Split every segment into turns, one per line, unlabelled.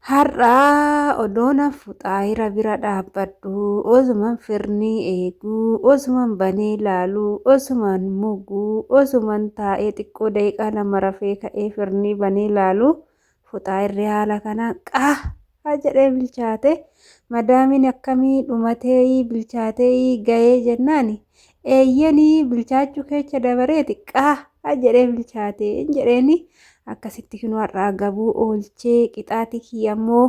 Har'aa odoon fuxaayira bira dhaabbadhu osuman firni eeguu osuman banee ilaaluu osuman muguu osuman taa'ee xiqqoo daqiiqaa lama rafee ka'ee firni banee ilaaluu fuxaayirri haala kanaan jedhee bilchaate madaamiin akkamii dhumatee bilchaatee ga'ee jennaan eeyyanii bilchaachuu keessa dabareeti jedhee bilchaate jedheeni. Akkasitti kinu har'aa gabuu oolchee qixaatii kiyyamoo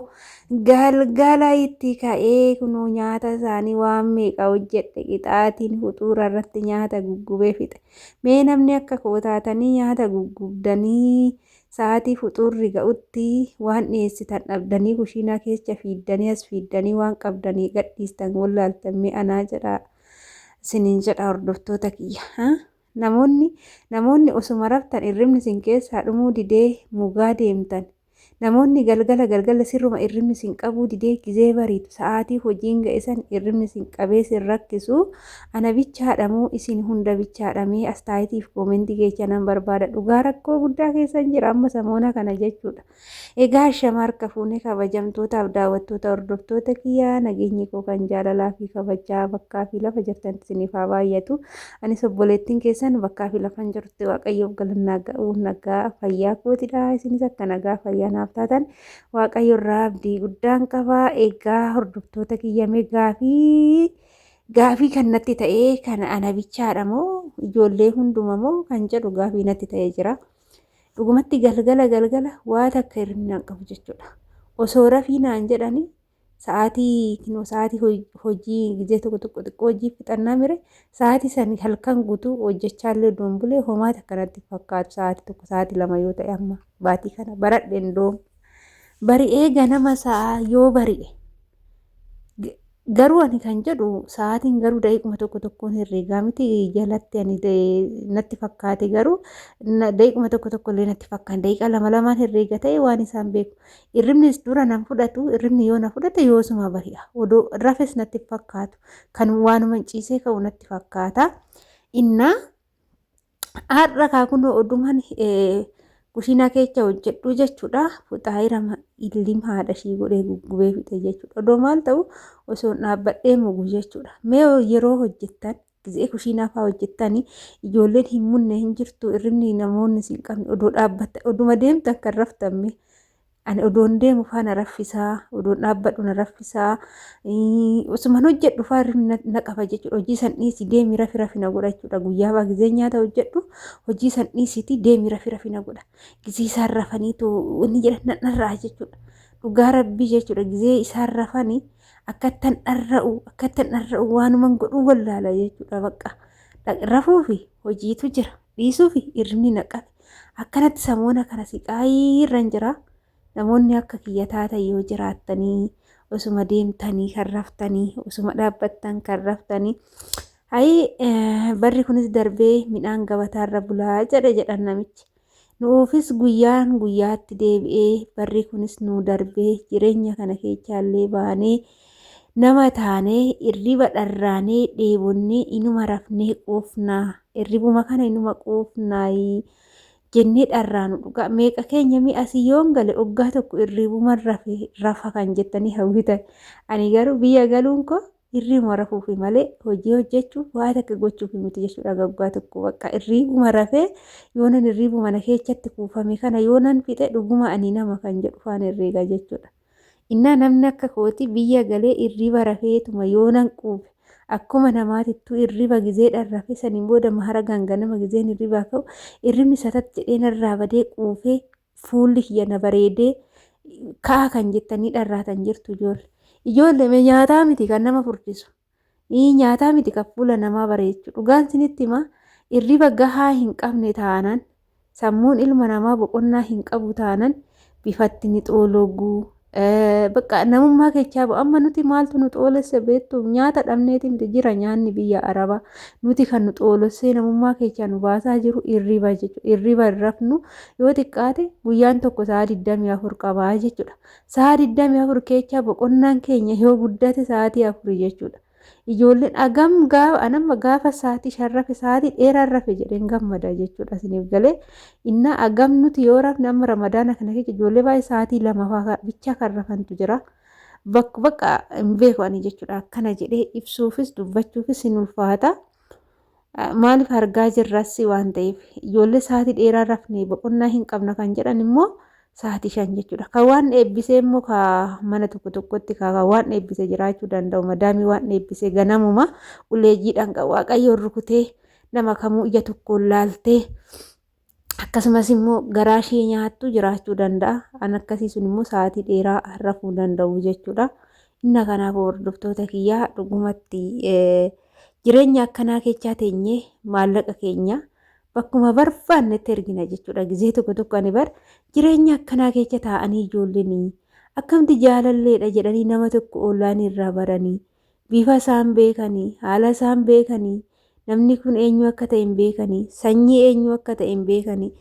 galgala itti ka'ee kunuu nyaata isaanii waan meeqa hojjedhe qixaatiin huxuura irratti nyaata guggubee fixe. Mee namni akka kootaatanii nyaata guggubdanii sa'aatii huxuurri ga'utti waan dhiyeessitan dhabdanii kushiinaa keessa fiiddanii as fiiddanii waan qabdanii gadhiistan wallaaltammee anaa jedhaa isiniin jedha hordoftoota kiyya. Namoonni osuma raftan irribni isin keessaa dhumuu didee mugaa deemtan. Namoonni galgala sirruma irribni isin qabuu didee gizee bariitu sa'aatii hojiin ga'e irribni isin qabee isin rakkisu ana bichaadhamuu isin hunda bichaadhamee astaayitiif koomentii keessa nan barbaada. Dhugaa rakkoo guddaa keessan jira amma samoona kana jechuudha. Egaa shama harka fuunee kabajamtootaaf daawwattoota hordoftoota kiyyaa nageenyi koo kan jaalalaa fi kabajaa bakkaa fi lafa jirtan isiniif haa baay'atu. Anis obboleettiin keessan bakkaa fi lafan jirtu waaqayyoof galannaa ga'uu nagaa fayyaa kootidha. Isinis akka nagaa fayyaa naaf taatan waaqayyo irraa abdii guddaan qabaa. Egaa hordoftoota kiyyame gaafii kan natti ta'ee kan ana bichaadha moo ijoollee hunduma moo kan jedhu gaafii natti ta'ee jira. Dhugumatti galgala waa takka hir'ina hin qabu jechuudha. Osoo rafii naan jedhani sa'aatii hojii gizee tokko xiqqoo hojii fixannaa mire sa'aatii sanii halkan guutuu hojjechaallee doombulee homaa takka natti fakkaatu sa'aatii tokko sa'aatii lama yoo ta'e amma baatii kana baradheen doom bari'ee ganama sa'a yoo bari'e garuu ani kan jedhu sa'aatiin garuu daqiiquma tokkoon herreegaa miti jalatti ani natti fakkaate garuu daqiiquma tokkollee natti fakkaan daqiiqaa lama herreega ta'e waan isaan beeku irribnis dura nan fudhatu irribni yoo na fudhate yoosuma bari'a odoo rafes natti fakkaatu kan waanuma ciisee ka'u natti fakkaata innaa har'a kaakunoo odumaan kushiinaa keessa hojjedhu jechuudha. Fuxaayira illiim haadha ishii godhee guggubee fixe jechuudha. Odoo maal ta'u osoo dhaabbadhee mugu jechuudha. Mee yeroo hojjettan gizee kushiinaa fa'aa hojjettanii ijoolleen hin munne hin jirtu irribni namoonni hin qabne odoo dhaabbatta oduma deemtan kan raftamme ani odoon deemu faana raffisaa odoon dhaabbadhu na raffisaa osuman hojjedhu fa'aa irribni na qaba jechuudha. Hojii san dhiisii deemi rafi na godha jechuudha. Guyyaa baa gizee nyaata hojjedhu hojii san dhiisiiti deemi rafi na godha. Gizee isaan rafaniitu inni jedhan narraa jechuudha. Dhugaa rabbii jechuudha. Gizee isaan rafanii akkattan dharra'u waanuman godhuu wallaala jechuudha. Bakka rafuufi hojiitu jira dhiisuufi irribni na qabe akkanatti samoona kana siqaayii irra jira. Namoonni akka kiyya taatan yoo jiraattanii osuma deemtanii kan raftanii osuma dhaabbattan kan raftanii barri kunis darbee midhaan gabataarra bulaa jedhan namichi. Nuufis guyyaatti deebi'ee barri kunis nu darbee jireenya kana keessaallee baanee nama taanee irriba dharraanee dheebonnee inuma rafnee quufnaa irribuma kana inuma quufnaa jennee dharraanu dhugaa meeqa keenya mi'asii yoon gale oggaa tokko irribuma rafa kan jettanii hawwitan. Ani garuu biyya galuun koo irribuma rafuufi malee hojii hojjechuuf waa takka gochuuf miti jechuudha. Gaggaa tokko bakka irribuma rafee yoonan irribuma na keessatti kuufame kana yoonan fixe dhuguma ani nama kan jedhu faan herreega jechuudha. Innaa namni akka kooti biyya galee irriba rafeetuma yoonan quufe akkuma namaatittuu irriba gizeedhaan rafee saniin booda mahara ganganama gizeen irribaa ka'u irribni satatti jedheen irraa badee quufee fuulli kiyya na bareedee ka'a kan jettanii dharraatan jirtu ijoollee nyaataa miti kan nama furdisu nyaataa miti kan fuula namaa bareechu dhugaan sinitti himaa irriba gahaa hin qabne taanan sammuun ilma namaa boqonnaa hin qabu taanan bifatti ni xoologuu bakka namummaa keechaa bu amma nuti maaltu nu xoolesse beektu nyaata dhabneetiin jira nyaanni biyya arabaa nuti kan nu xoolessee namummaa keechaa nu baasaa jiru irriba jechuudha. Irriba rafnu yoo xiqqaate guyyaan tokko sa'a 24 qabaa jechuudha. Sa'a 24 keechaa boqonnaan keenya yoo guddate sa'aatii 4 jechuudha. Ijoolleen anamma gaafa sa'aatii sharrafe sa'aatii dheeraan rafe jedheen gammada jechuudha isiniif galee inna agam nuti yoo rafne amma ramadaana kana keessa ijoollee baay'ee sa'aatii lama bichaa kan rafantu jira. Bakka hin beeku ani jechuudha akkana jedhee ibsuufis dubbachuufis hin ulfaata. Maaliif argaa jirras waan ta'eef ijoollee sa'aatii dheeraan rafne boqonnaa hin qabna kan jedhan immoo sa'aatii 5 jechuudha. Kan waan eebbisee immoo mana tokkotti kan waan eebbisee jiraachuu danda'u madaamii waan eebbisee ganamuma uleejiidhaan kan waaqayyoon rukutee nama kamuu ija tokkoon laaltee akkasumas immoo garaa ishee nyaattu jiraachuu danda'a. An akkasii sun immoo sa'aatii dheeraa rafuu danda'u jechuudha. Inna kanaaf hordoftoota kiyyaa dhugumatti jireenya akkanaa keechaa teenyee maallaqa keenya bakkuma barbaannetti ergina jechuudha. Gizee tokko ani bar jireenya akkanaa keessa taa'anii ijoolleen akkamti jaalalleedha jedhanii nama tokko ollaan irraa baranii bifa isaan beekanii haala isaan beekanii namni kun eenyu akka ta'e hin beekanii sanyii eenyu akka ta'e hin beekanii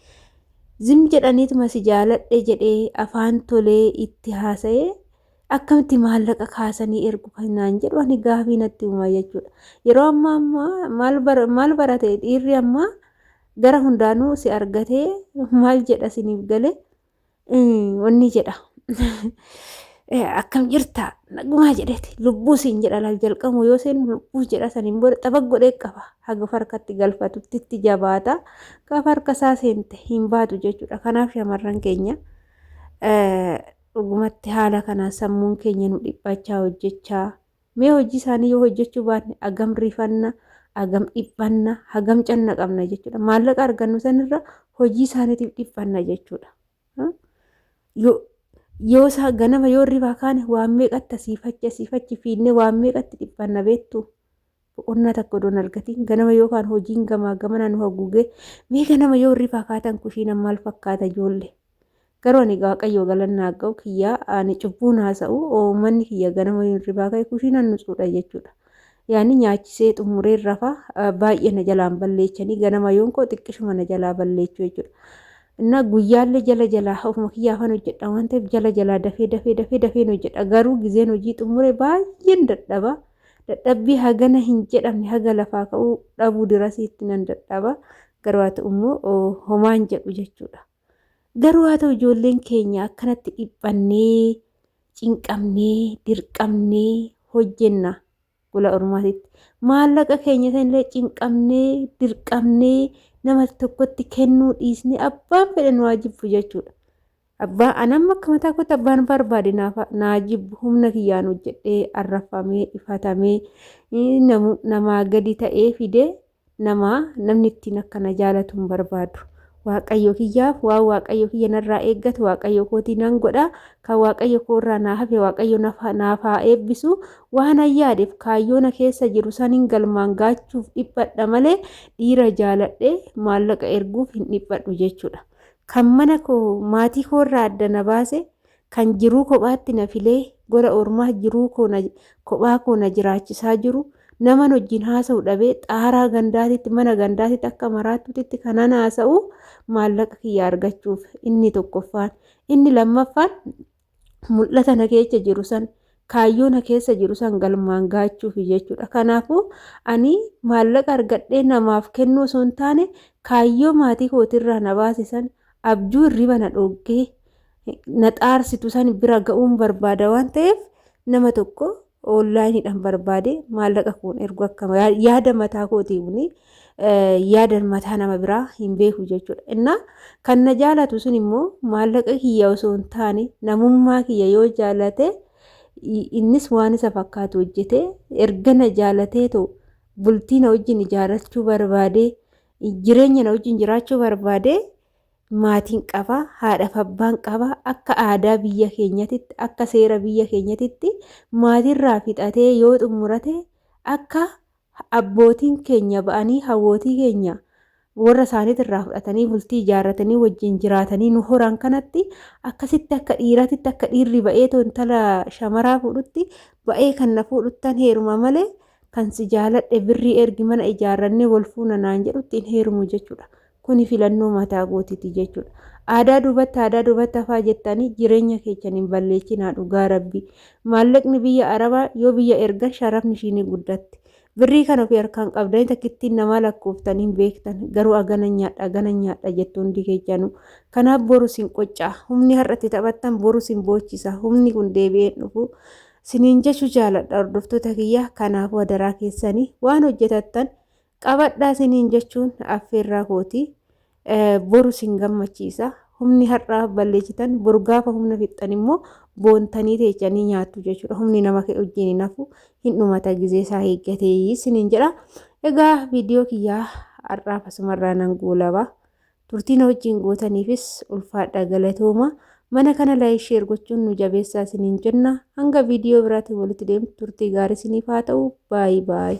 zim jedhaniituma si jaaladhe jedhee afaan tolee itti haasa'ee akkamti maallaqa kaasanii ergu kanaan jedhu ani gaafii natti uumaa jechuudha. Yeroo ammaa maal barate dhiirri ammaa gara hundaanuu si argatee maal jedha siniif galee wanni jedha akkam jirta nagumaa jedheeti lubbuu siin jedha laal jalqabu yoo seen lubbuu jedha saniin booda xaba godhee qaba haga farkatti galfatutti itti jabaata gaafa harka isaa seente hin baatu jechuudha. Kanaaf shamarran keenya dhugumatti haala kanaan sammuun keenya nu dhiphachaa hojjechaa mee hojii isaanii yoo hojjechuu baanne agam rifanna agam dhiphanna hagam canna qabna jechuudha. Maallaqa argannu sanirra hojii isaaniitiif dhiphanna jechuudha. Yoo isaa ganama yoo ribaa kaane waan meeqatti asiifachi fiinne waan meeqatti dhiphanna beektu boqonnaa tokko doon argatiin ganama yookaan hojiin gamaa gamana nu haguugee mee ganama yoo ribaa kaatan kushiina maal fakkaata ijoollee. Garuu ani waaqayyoo galannaa ga'u kiyyaa ani cubbuun haasa'u manni kiyya ganama yoo ribaa ka'e kushiina nutsuudha jechuudha. Yaani nyaachisee xumuree rafa baay'ee na jalaan balleechanii ganama yoon koo xiqqishuma na jalaa balleechuu jechuudha. Inna guyyaallee jala ofuma kiyyaafan hojjedha waan ta'eef jala dafee hojjedha. Garuu gizeen hojii xumuree baay'een dadhabbii hagana hin jedhamne haga lafaa ka'uu dhabuu dirasiitti nan dadhaba. Garuu haa ta'u immoo homaan jedhu jechuudha. Garuu haa ta'u ijoolleen keenya akkanatti dhiphannee cinqamnee dirqamnee hojjenna. Gula ormaatitti maallaqa keenya sanillee cinqamnee dirqamnee nama tokkotti kennuu dhiisnee abbaan fedhe nu jibbu jechuudha. Abbaan anamma akka mataa kootti abbaan barbaade naa jibbu humna kiyyaan hojjedhee arrafamee ifatamee namaa gadi ta'ee fidee namni ittiin akkana jaalatu hin barbaadu. Waaqayyo kiyyaaf waan waaqayyo kiyya narraa eeggatu waaqayyo kootii nan godha kan waaqayyo koorraa naa hafe waaqayyo naaf haa eebbisu waan ayyaadeef kaayyoona keessa jiru saniin galmaan gaachuuf dhiphadha malee dhiira jaaladhee maallaqa erguuf hin dhiphadhu jechuudha. Kan mana koo maatii koorraa adda na baase kan jiruu kophaatti na filee gola ormaa jiruu kophaa koo na jiraachisaa jiru naman wajjin haasa'u dhabee xaaraa gandaatitti mana gandaatitti akka maraattutti kanan haasa'u maallaqa kiyya argachuuf inni tokkoffaan. Inni lammaffaan mul'ata na keessa jiru san kaayyoo na keessa jiru san galmaan gaachuuf jechuudha. Kanaafuu ani maallaqa argadhee namaaf kennuu osoo hin taane kaayyoo maatii kootirraa na baasisan abjuu hirriba na dhoggee na xaarsitu san bira ga'uun barbaada waan ta'eef nama tokko onlaayiniidhaan barbaade maallaqa kun ergu akkama yaada mataa kootiifuni yaada mataa nama biraa hin beeku jechuudha. Innaa kan na jaalatu sun immoo maallaqa kiyya osoo hin taane namummaa kiyya yoo jaalate innis waan isa fakkaatu hojjete erga na jaalatee ta'u bultii na wajjin ijaarrachuu barbaade jireenya na wajjin jiraachuu barbaade maatiin qaba haadhaaf abbaan qaba akka aadaa biyya keenyatitti akka seera biyya keenyatitti maatirraa fixatee yoo xumurate akka abbootiin keenya ba'anii hawwootii keenya warra isaaniitirraa fudhatanii bultii ijaarratanii wajjin jiraatanii nu horan kanatti akkasitti akka dhiiratitti akka dhiirri ba'ee intala shamaraa fuudhutti ba'ee kan na fuudhuttan heeruma malee kan si jaaladhe birrii ergi mana ijaarrannee wal fuuna naan jedhutti hin heerumu jechuudha. Kuni filannoo mataa gootiiti jechuudha. aadaa duubatti hafaa jettanii jireenya keessan hin balleessinaa dhugaa rabbii. Maallaqni biyya Arabaa yoo biyya ergan sharafni ishiin guddatti. Birrii kan ofii harkaan qabdanii takkittiin nama lakkooftan hin beektan garuu agana nyaadha jettu hundi keessanuu. Kanaaf boru sin qoccaa. Humni har'atti taphattan boru sin boochisa. Humni kun deebi'ee dhufu siniin jechuu jaaladha hordoftoota kiyya. Kanaaf wadaraa keessanii waan hojjetattan qabadhaa siniin jechuun affeerraa kooti. Boru sin gammachiisa. Humni har'aa balleessitan boru gaafa humna fixxan immoo boontanii teechanii nyaattu jechuudha. Humni nama wajjin hin hafu hin dhumata gizee isaa eeggatee siniin jedha. Egaa viidiyoo kiyyaa har'aaf asumarraa nan goolaba. Turtiin wajjin gootaniifis ulfaadha galatooma. Mana kana laayik sheer gochuun nu jabeessaa siniin jenna. Hanga viidiyoo biraatiin walitti deemtu turtii gaarii siniif haa ta'u. Baay'ee.